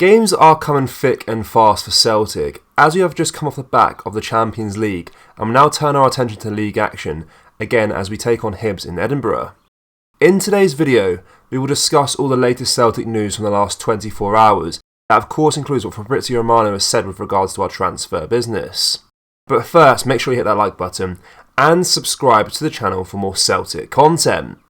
Games are coming thick and fast for Celtic, as we have just come off the back of the Champions League and will now turn our attention to league action, again as we take on Hibs in Edinburgh. In today's video, we will discuss all the latest Celtic news from the last 24 hours, that of course includes what Fabrizio Romano has said with regards to our transfer business. But first, make sure you hit that like button and subscribe to the channel for more Celtic content.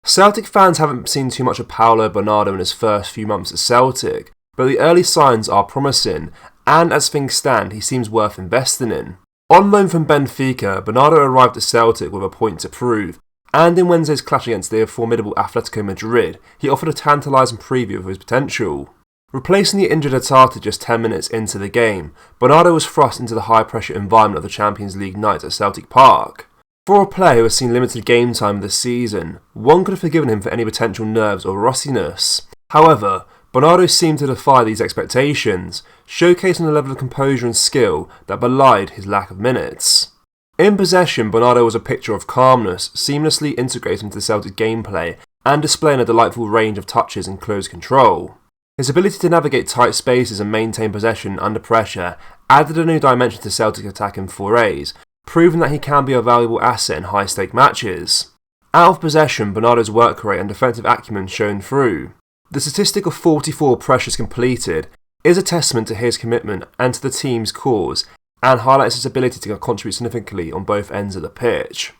Celtic fans haven't seen too much of Paulo Bernardo in his first few months at Celtic, but the early signs are promising, and as things stand, he seems worth investing in. On loan from Benfica, Bernardo arrived at Celtic with a point to prove, and in Wednesday's clash against the formidable Atletico Madrid, he offered a tantalising preview of his potential. Replacing the injured Atata just 10 minutes into the game, Bernardo was thrust into the high-pressure environment of the Champions League night at Celtic Park. For a player who has seen limited game time this season, one could have forgiven him for any potential nerves or rustiness. However, Bernardo seemed to defy these expectations, showcasing a level of composure and skill that belied his lack of minutes. In possession, Bernardo was a picture of calmness, seamlessly integrating into the Celtic gameplay and displaying a delightful range of touches and close control. His ability to navigate tight spaces and maintain possession under pressure added a new dimension to Celtic attacking forays, proving that he can be a valuable asset in high-stake matches. Out of possession, Bernardo's work rate and defensive acumen shone through. The statistic of 44 pressures completed is a testament to his commitment and to the team's cause, and highlights his ability to contribute significantly on both ends of the pitch.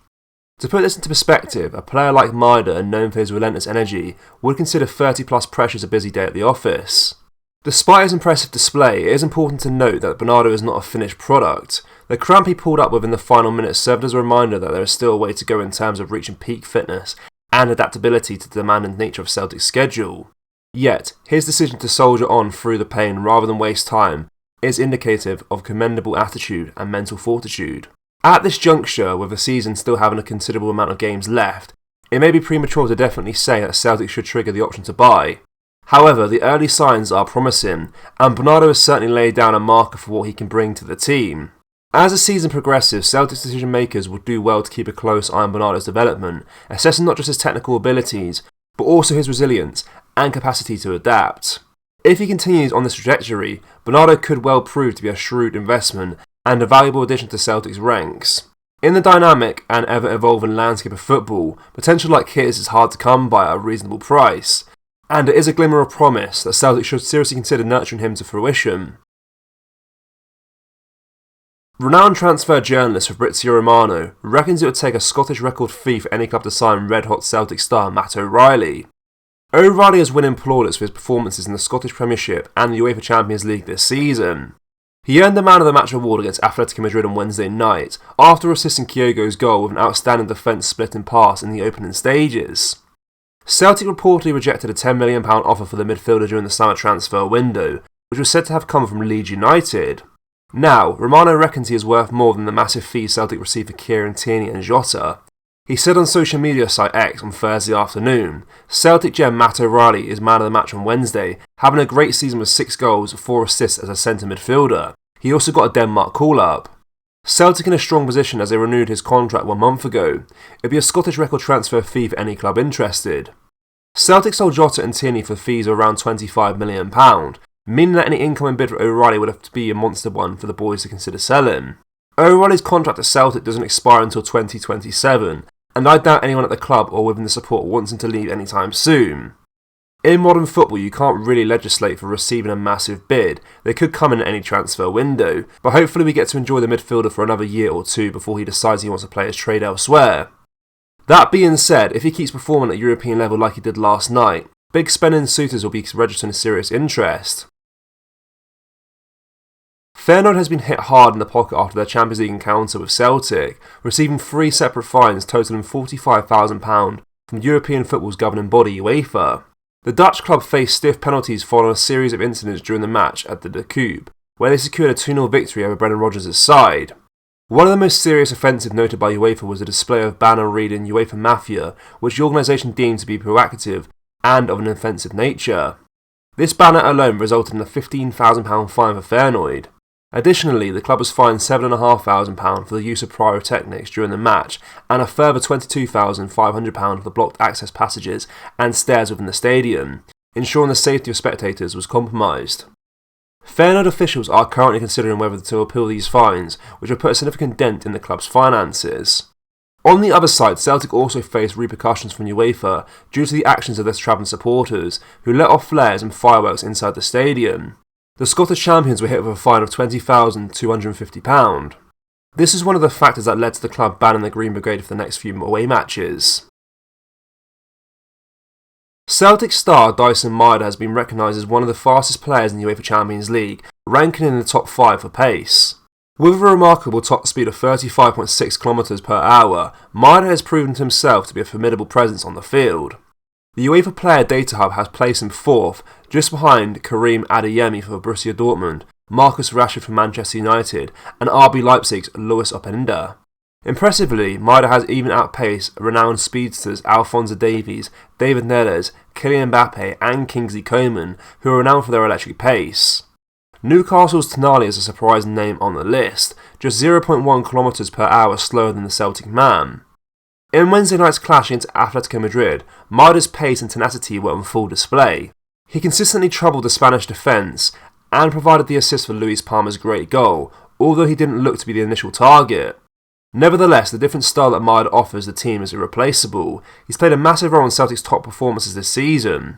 To put this into perspective, a player like Maida, known for his relentless energy, would consider 30 plus pressures a busy day at the office. Despite his impressive display, it is important to note that Bernardo is not a finished product. The cramp he pulled up with in the final minutes served as a reminder that there is still a way to go in terms of reaching peak fitness and adaptability to the demanding nature of Celtic's schedule. Yet, his decision to soldier on through the pain rather than waste time is indicative of commendable attitude and mental fortitude. At this juncture, with the season still having a considerable amount of games left, it may be premature to definitely say that Celtic should trigger the option to buy. However, the early signs are promising, and Bernardo has certainly laid down a marker for what he can bring to the team. As the season progresses, Celtic's decision makers will do well to keep a close eye on Bernardo's development, assessing not just his technical abilities, but also his resilience and capacity to adapt. If he continues on this trajectory, Bernardo could well prove to be a shrewd investment and a valuable addition to Celtic's ranks. In the dynamic and ever-evolving landscape of football, potential like his is hard to come by at a reasonable price, and it is a glimmer of promise that Celtic should seriously consider nurturing him to fruition. Renowned transfer journalist Fabrizio Romano reckons it would take a Scottish record fee for any club to sign red-hot Celtic star Matt O'Reilly. O'Reilly has winning plaudits for his performances in the Scottish Premiership and the UEFA Champions League this season. He earned the Man of the Match award against Atletico Madrid on Wednesday night, after assisting Kyokoro's goal with an outstanding defence-splitting pass in the opening stages. Celtic reportedly rejected a £10 million offer for the midfielder during the summer transfer window, which was said to have come from Leeds United. Now, Romano reckons he is worth more than the massive fee Celtic received for Kieran Tierney and Jota. He said on social media site X on Thursday afternoon, Celtic gem Matt O'Reilly is man of the match on Wednesday, having a great season with 6 goals, 4 assists as a centre midfielder. He also got a Denmark call-up. Celtic in a strong position as they renewed his contract 1 month ago. It'd be a Scottish record transfer fee for any club interested. Celtic sold Jota and Tierney for fees of around £25 million, meaning that any incoming bid for O'Reilly would have to be a monster one for the boys to consider selling. O'Reilly's contract at Celtic doesn't expire until 2027, and I doubt anyone at the club or within the support wants him to leave anytime soon. In modern football, you can't really legislate for receiving a massive bid. They could come in at any transfer window, but hopefully we get to enjoy the midfielder for another year or two before he decides he wants to play his trade elsewhere. That being said, if he keeps performing at European level like he did last night, big spending suitors will be registering serious interest. Feyenoord has been hit hard in the pocket after their Champions League encounter with Celtic, receiving 3 separate fines totalling £45,000 from European football's governing body, UEFA. The Dutch club faced stiff penalties following a series of incidents during the match at the De Kuip, where they secured a 2-0 victory over Brendan Rodgers' side. One of the most serious offences noted by UEFA was the display of banner-reading UEFA Mafia, which the organisation deemed to be proactive and of an offensive nature. This banner alone resulted in a £15,000 fine for Feyenoord. Additionally, the club was fined £7,500 for the use of pyrotechnics during the match and a further £22,500 for the blocked access passages and stairs within the stadium. ensuring the safety of spectators was compromised. Feyenoord officials are currently considering whether to appeal these fines, which would put a significant dent in the club's finances. On the other side, Celtic also faced repercussions from UEFA due to the actions of their travelling supporters, who let off flares and fireworks inside the stadium. The Scottish champions were hit with a fine of £20,250. This is one of the factors that led to the club banning the Green Brigade for the next few away matches. Celtic star Dyson Maeda has been recognised as one of the fastest players in the UEFA Champions League, ranking in the top 5 for pace. With a remarkable top speed of 35.6 km per hour, Maeda has proven to himself to be a formidable presence on the field. The UEFA Player Data Hub has placed him 4th, just behind Karim Adeyemi for Borussia Dortmund, Marcus Rashford for Manchester United, and RB Leipzig's Louis Openda. Impressively, Maeda has even outpaced renowned speedsters Alphonso Davies, David Neres, Kylian Mbappe and Kingsley Coman, who are renowned for their electric pace. Newcastle's Tonali is a surprising name on the list, just 0.1 km per hour slower than the Celtic man. In Wednesday night's clash against Atletico Madrid, Maeda's pace and tenacity were on full display. He consistently troubled the Spanish defence and provided the assist for Luis Palma's great goal, although he didn't look to be the initial target. Nevertheless, the different style that Maeda offers the team is irreplaceable. He's played a massive role in Celtic's top performances this season.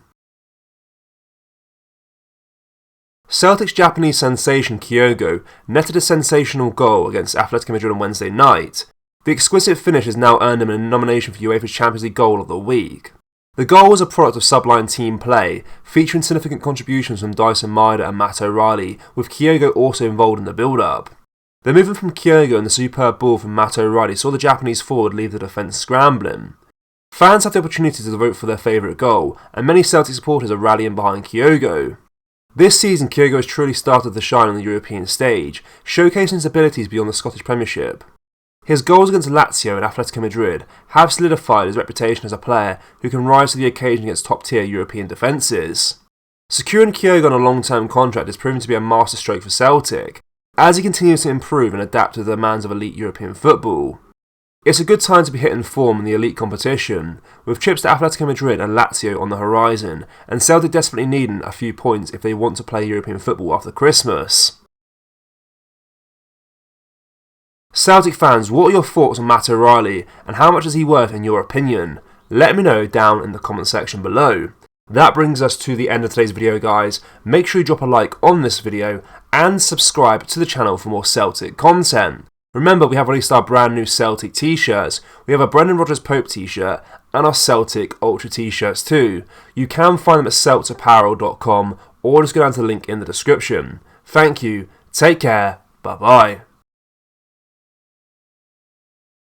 Celtic's Japanese sensation Kyokuro netted a sensational goal against Atletico Madrid on Wednesday night. The exquisite finish has now earned him a nomination for UEFA's Champions League Goal of the Week. The goal was a product of sublime team play, featuring significant contributions from Dyson Maeda and Matt O'Reilly, with Kyokuro also involved in the build-up. The movement from Kyokuro and the superb ball from Matt O'Reilly saw the Japanese forward leave the defence scrambling. Fans have the opportunity to vote for their favourite goal, and many Celtic supporters are rallying behind Kyokuro. This season, Kyokuro has truly started to shine on the European stage, showcasing his abilities beyond the Scottish Premiership. His goals against Lazio and Atletico Madrid have solidified his reputation as a player who can rise to the occasion against top-tier European defences. Securing Kyokuro on a long-term contract has proven to be a masterstroke for Celtic, as he continues to improve and adapt to the demands of elite European football. It's a good time to be hitting form in the elite competition, with trips to Atletico Madrid and Lazio on the horizon, and Celtic desperately needing a few points if they want to play European football after Christmas. Celtic fans, what are your thoughts on Matt O'Reilly, and how much is he worth in your opinion? Let me know down in the comment section below. That brings us to the end of today's video, guys. Make sure you drop a like on this video and subscribe to the channel for more Celtic content. Remember, we have released our brand new Celtic t-shirts. We have a Brendan Rodgers Pope t-shirt and our Celtic Ultra t-shirts too. You can find them at celtapparel.com or just go down to the link in the description. Thank you, take care, bye bye.